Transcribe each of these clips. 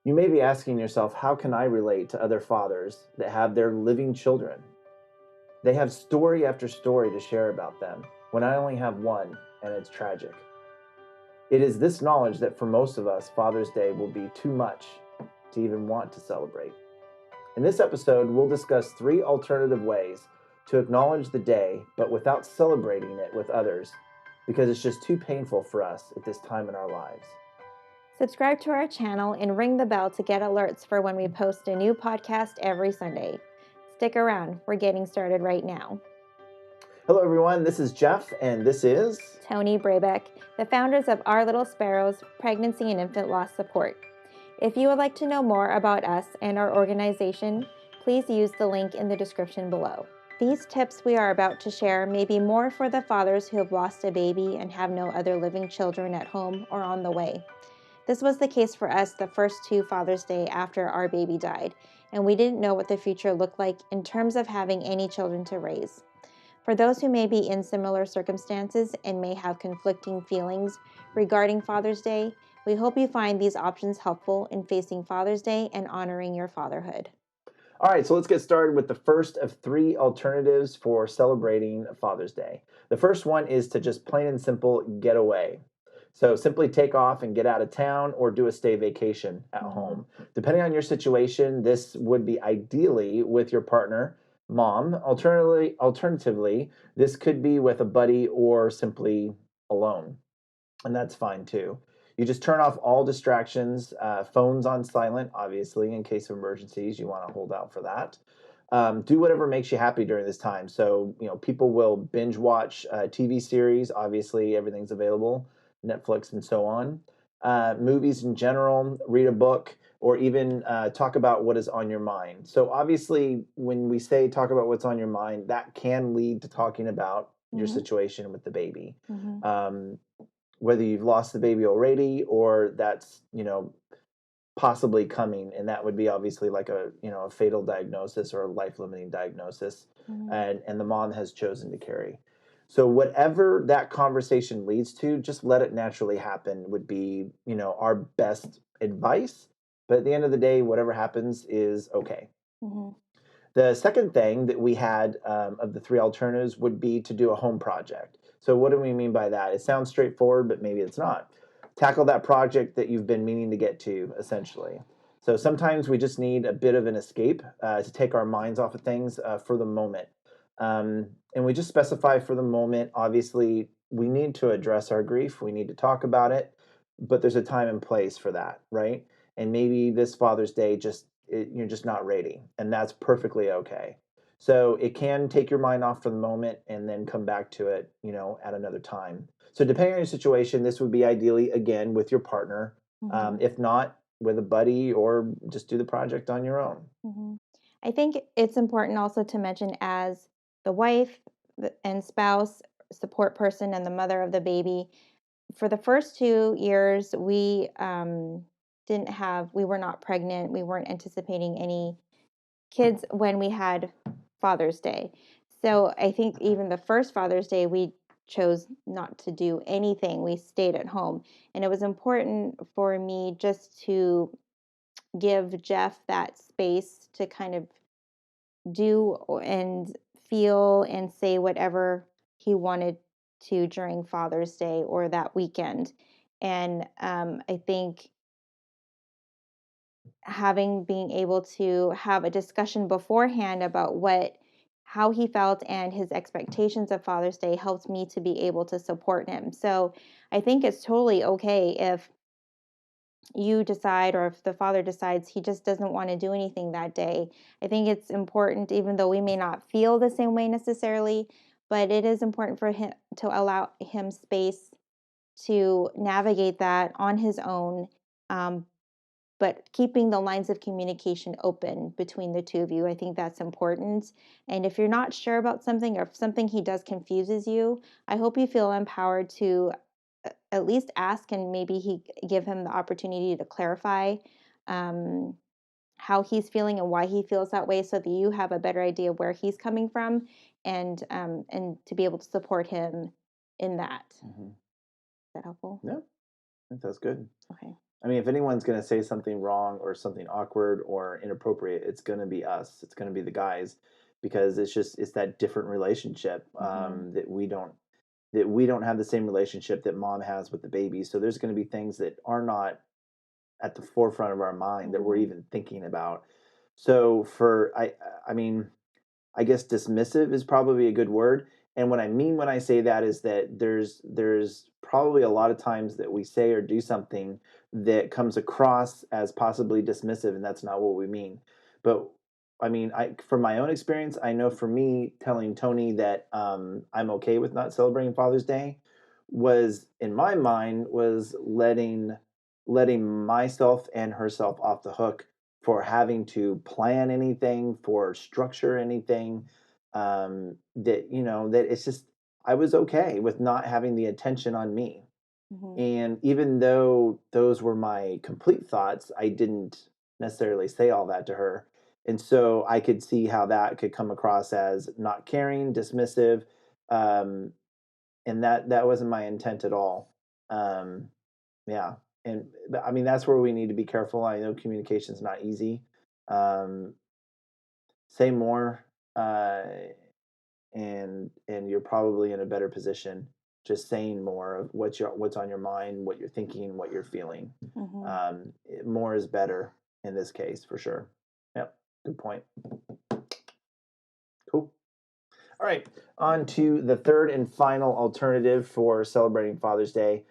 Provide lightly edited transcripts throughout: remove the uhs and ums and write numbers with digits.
You may be asking yourself, how can I relate to other fathers that have their living children? They have story after story to share about them when I only have one, and it's tragic. It is this knowledge that for most of us, Father's Day will be too much to even want to celebrate. In this episode, we'll discuss 3 alternative ways to acknowledge the day, but without celebrating it with others, because it's just too painful for us at this time in our lives. Subscribe to our channel and ring the bell to get alerts for when we post a new podcast every Sunday. Stick around, we're getting started right now. Hello, everyone. This is Jeff, and this is Tony Brabeck, the founders of Our Little Sparrows Pregnancy and Infant Loss Support. If you would like to know more about us and our organization, please use the link in the description below. These tips we are about to share may be more for the fathers who have lost a baby and have no other living children at home or on the way. This was the case for us the first 2 Father's Day after our baby died, and we didn't know what the future looked like in terms of having any children to raise. For those who may be in similar circumstances and may have conflicting feelings regarding Father's Day, we hope you find these options helpful in facing Father's Day and honoring your fatherhood. All right, so let's get started with the first of 3 alternatives for celebrating Father's Day. The first one is to just plain and simple get away. So simply take off and get out of town or do a stay vacation at home. Depending on your situation, this would be ideally with your partner, mom. Alternatively, this could be with a buddy or simply alone, and that's fine too. You just turn off all distractions, phones on silent, obviously, in case of emergencies. You want to hold out for that. Do whatever makes you happy during this time. So, people will binge watch TV series. Obviously, everything's available, Netflix and so on. Movies in general, read a book, or even talk about what is on your mind. So, obviously, when we say talk about what's on your mind, that can lead to talking about your situation with the baby. Um, whether you've lost the baby already or that's possibly coming, and that would be obviously like a fatal diagnosis or a life-limiting diagnosis, and the mom has chosen to carry. So whatever that conversation leads to, just let it naturally happen would be our best advice. But at the end of the day, whatever happens is okay. The second thing that we had of the 3 alternatives would be to do a home project. So, what do we mean by that? It sounds straightforward, but maybe it's not. Tackle that project that you've been meaning to get to, essentially. So, sometimes we just need a bit of an escape to take our minds off of things for the moment. And we just specify for the moment, obviously, we need to address our grief, we need to talk about it, but there's a time and place for that, right? And maybe this Father's Day you're just not ready, and that's perfectly okay. So it can take your mind off for the moment and then come back to it, at another time. So depending on your situation, this would be ideally again with your partner. If not, with a buddy, or just do the project on your own. I think it's important also to mention, as the wife and spouse, support person, and the mother of the baby, for the first 2 years, we were not pregnant. We weren't anticipating any kids when we had Father's Day. So I think even the first Father's Day, we chose not to do anything. We stayed at home. And it was important for me just to give Jeff that space to kind of do and feel and say whatever he wanted to during Father's Day or that weekend. And I think being able to have a discussion beforehand about how he felt and his expectations of Father's Day helped me to be able to support him. So I think it's totally okay if you decide, or if the father decides he just doesn't want to do anything that day. I think it's important, even though we may not feel the same way necessarily, but it is important for him to allow him space to navigate that on his own, but keeping the lines of communication open between the two of you. I think that's important. And if you're not sure about something, or if something he does confuses you, I hope you feel empowered to at least ask, and maybe give him the opportunity to clarify how he's feeling and why he feels that way, so that you have a better idea of where he's coming from, and to be able to support him in that. Is that helpful? Yeah, I think that's good. Okay. I mean, if anyone's going to say something wrong or something awkward or inappropriate, it's going to be us. It's going to be the guys, because it's that different relationship, Mhm. that we don't have the same relationship that mom has with the baby. So there's going to be things that are not at the forefront of our mind that we're Mhm. even thinking about. So I mean, I guess dismissive is probably a good word. And what I mean when I say that is that there's probably a lot of times that we say or do something that comes across as possibly dismissive, and that's not what we mean. But I mean, I from my own experience, I know for me telling Tony that I'm okay with not celebrating Father's Day was in my mind was letting myself and herself off the hook for having to plan anything, for structure anything. That that it's just I was okay with not having the attention on me. Mhm. And even though those were my complete thoughts, I didn't necessarily say all that to her. And so I could see how that could come across as not caring, dismissive, um, and that wasn't my intent at all. Um, yeah, I mean that's where we need to be careful. I know communication is not easy. Um, say more, uh, and you're probably in a better position just saying more of what's on your mind, what you're thinking, what you're feeling. Mhm. More is better in this case for sure. Yep, good point. Cool. All right, on to the third and final alternative for celebrating Father's Day.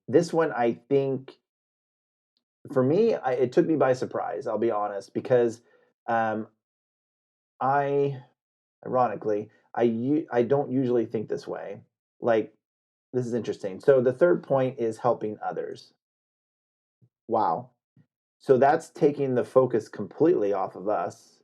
This one, I think, for me, it took me by surprise. I'll be honest, because um, I, ironically, I don't usually think this way. Like, this is interesting. So the third point is helping others. Wow. So that's taking the focus completely off of us,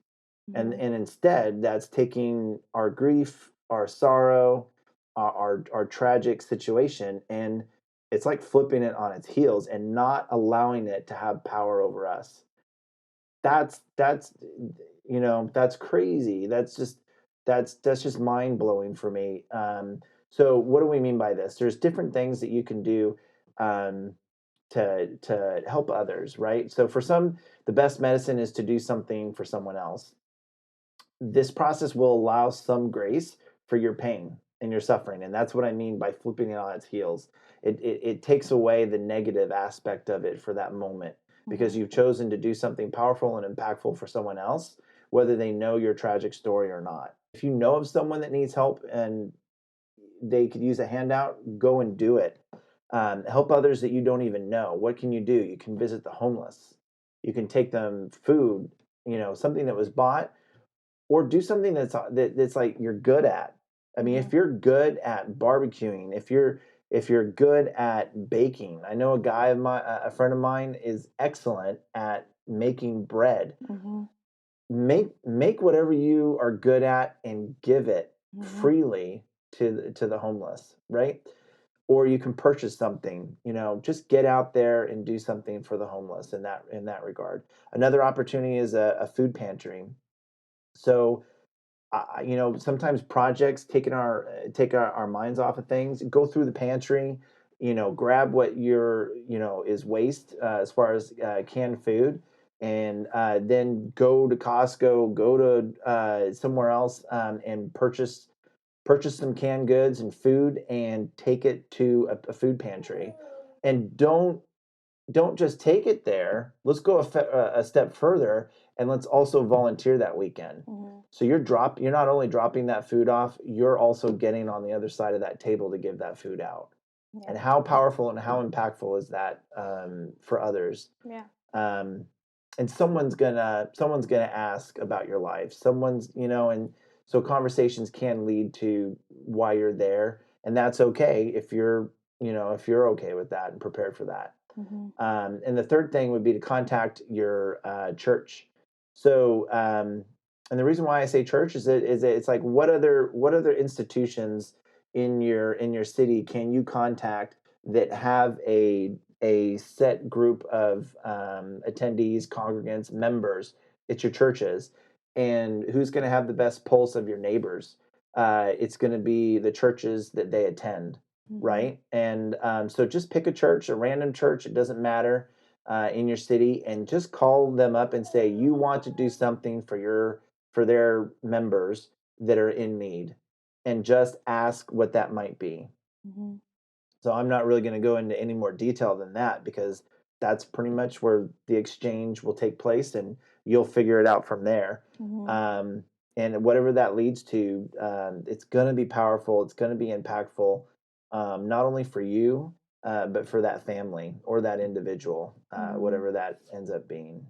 Mhm. and instead that's taking our grief, our sorrow, our tragic situation, and it's like flipping it on its heels and not allowing it to have power over us. That's that's crazy. That's just mind blowing for me. So what do we mean by this? There's different things that you can do, um, to help others, right? So for some, the best medicine is to do something for someone else. This process will allow some grace for your pain and your suffering, and that's what I mean by flipping it on its heels. It takes away the negative aspect of it for that moment, because Mhm. you've chosen to do something powerful and impactful for someone else, whether they know your tragic story or not. If you know of someone that needs help and they could use a handout, go and do it. Help others that you don't even know. What can you do? You can visit the homeless. You can take them food, something that was bought, or do something that's like you're good at. I mean, Mhm. if you're good at barbecuing, if you're good at baking, I know a friend of mine is excellent at making bread. Mhm. Make whatever you are good at and give it Mhm. freely to the homeless, right? Or you can purchase something. Just get out there and do something for the homeless in that regard. Another opportunity is a food pantry. So sometimes projects take our minds off of things. Go through the pantry, grab what is waste, as far as canned food, and then go to Costco, go to somewhere else, and purchase some canned goods and food, and take it to a food pantry. And don't just take it there. Let's go a step further, and let's also volunteer that weekend. Mhm. So you're not only dropping that food off, you're also getting on the other side of that table to give that food out. Yeah. And how powerful and how impactful is that, for others? Yeah. Um, and someone's gonna ask about your life. And so conversations can lead to why you're there, and that's okay if you're okay with that and prepared for that. Mhm. And the third thing would be to contact your church. So, and the reason why I say church is that it's like what other institutions in your city can you contact that have a set group of attendees, congregants, members? It's your churches, and who's going to have the best pulse of your neighbors? It's going to be the churches that they attend. right? And so just pick a church, a random church, it doesn't matter, in your city, and just call them up and say you want to do something for their members that are in need, and just ask what that might be. Mhm. So I'm not really going to go into any more detail than that because that's pretty much where the exchange will take place, and you'll figure it out from there. Mhm. Um, and whatever that leads to, it's going to be powerful. It's going to be impactful, not only for you, but for that family or that individual, Mhm. whatever that ends up being.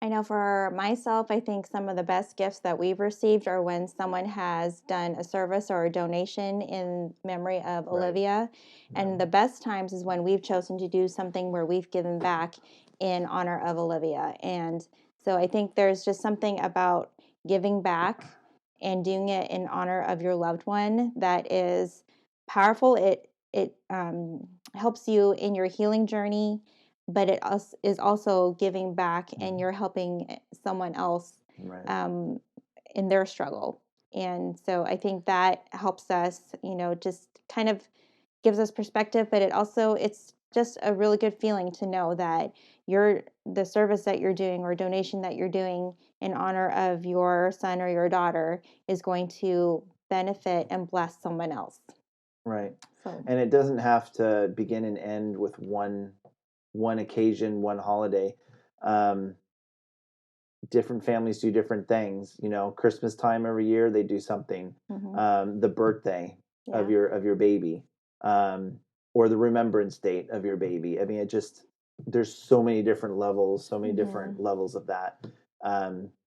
I know for myself, I think some of the best gifts that we've received are when someone has done a service or a donation in memory of Right. Olivia. Yeah. And the best times is when we've chosen to do something where we've given back in honor of Olivia. And so I think there's just something about giving back and doing it in honor of your loved one that is powerful. It helps you in your healing journey, but is also giving back, and Mhm. you're helping someone else Right. um, in their struggle. And so I think that helps us, just kind of gives us perspective, but it's just a really good feeling to know that the service that you're doing or donation that you're doing in honor of your son or your daughter is going to benefit and bless someone else. Right. So, And it doesn't have to begin and end with one occasion, one holiday. Um, Different families do different things. Christmas time every year they do something. mhm, The birthday of yeah. your baby, um, or the remembrance date of your baby. I mean, there's so many different levels, so many different Mhm. levels of that.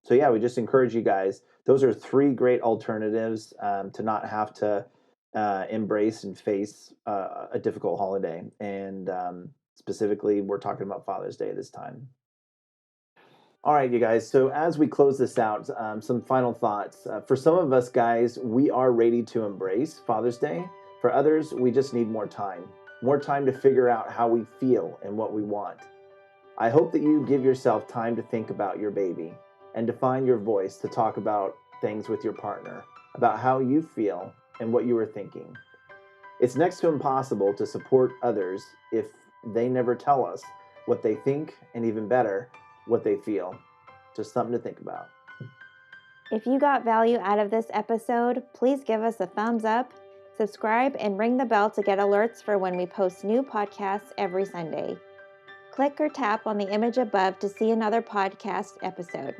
So yeah, we just encourage you guys. Those are three great alternatives, to not have to embrace and face a difficult holiday. And specifically, we're talking about Father's Day this time. All right, you guys. So as we close this out, some final thoughts. For some of us guys, we are ready to embrace Father's Day. For others, we just need more time to figure out how we feel and what we want. I hope that you give yourself time to think about your baby and to find your voice to talk about things with your partner, about how you feel and what you were thinking. It's next to impossible to support others if they never tell us what they think, and even better, what they feel. Just something to think about. If you got value out of this episode, please give us a thumbs up, subscribe, and ring the bell to get alerts for when we post new podcasts every Sunday. Click or tap on the image above to see another podcast episode.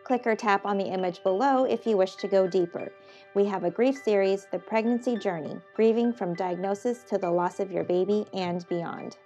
Click or tap on the image below if you wish to go deeper. We have a grief series, The Pregnancy Journey, grieving from diagnosis to the loss of your baby and beyond.